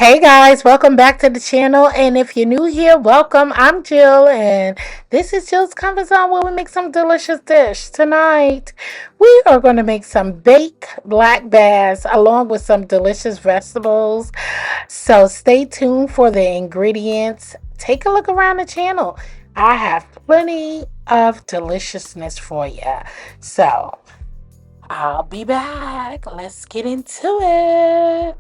Hey guys, welcome back to the channel. And if you're new here, welcome. I'm Jill, and this is Jill's Comfort Zone where we make some delicious dish. Tonight, we are going to make some baked black bass along with some delicious vegetables. So stay tuned for the ingredients. Take a look around the channel. I have plenty of deliciousness for you. So I'll be back. Let's get into it.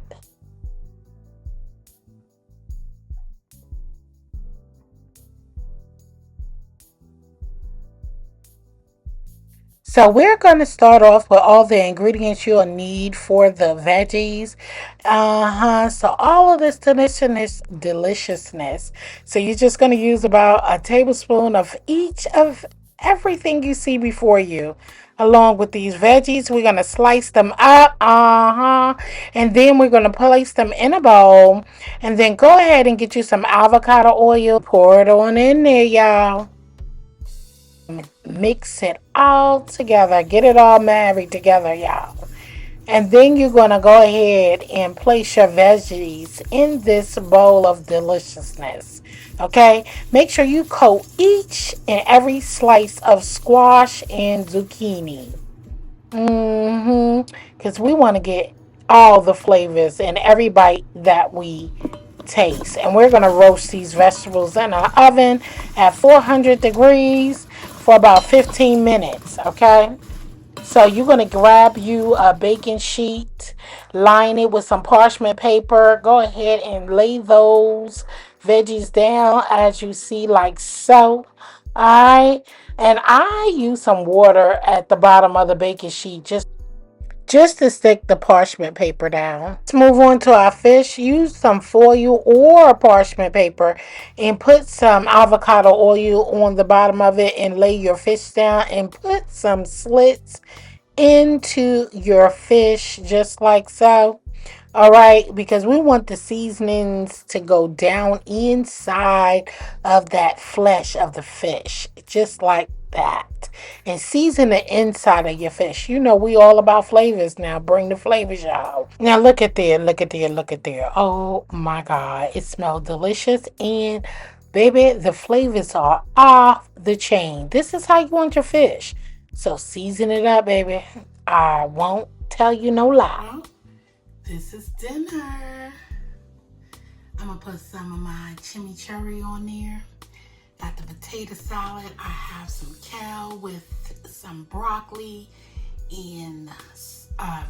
So we're going to start off with all the ingredients you'll need for the veggies. So all of this deliciousness. So you're just going to use about a tablespoon of each of everything you see before you. Along with these veggies, we're going to slice them up. And then we're going to place them in a bowl. And then go ahead and get you some avocado oil. Pour it on in there, y'all. Mix it all together. Get it all married together, y'all. And then you're going to go ahead and place your veggies in this bowl of deliciousness. Okay? Make sure you coat each and every slice of squash and zucchini. Because we want to get all the flavors in every bite that we taste. And we're going to roast these vegetables in our oven at 400 degrees for about 15 minutes. Okay? So you're going to grab you a baking sheet, line it with some parchment paper. Go ahead and lay those veggies down as you see, like so. All right. And I use some water at the bottom of the baking sheet just to stick the parchment paper down. Let's move on to our fish. Use some foil or parchment paper and put some avocado oil on the bottom of it and lay your fish down and put some slits into your fish just like so. All right, because we want the seasonings to go down inside of that flesh of the fish, just like that. And season the inside of your fish. You know, we all about flavors now. Bring the flavors, y'all. Now look at there, look at there, look at there. Oh my God, it smells delicious. And baby, the flavors are off the chain. This is how you want your fish. So season it up, baby. I won't tell you no lie. This is dinner. I'm gonna put some of my chimichurri on there. Got the potato salad. I have some kale with some broccoli and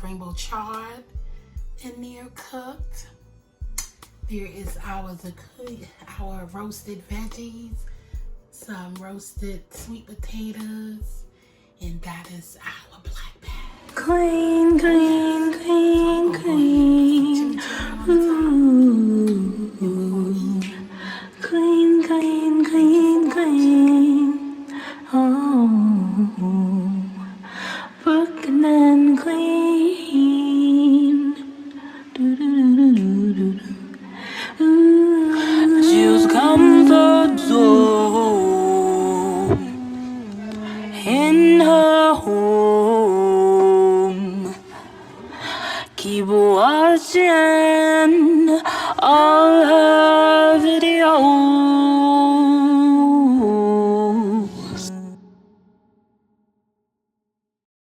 rainbow chard in there cooked. There is our roasted veggies, some roasted sweet potatoes, and that is our black bag. Clean, clean, clean, clean. Ooh. Clean, clean, clean, clean. Oh, broken and clean. Do, do, do, do, do, do. Jill's comfort zone in her home. Keep watching all her videos.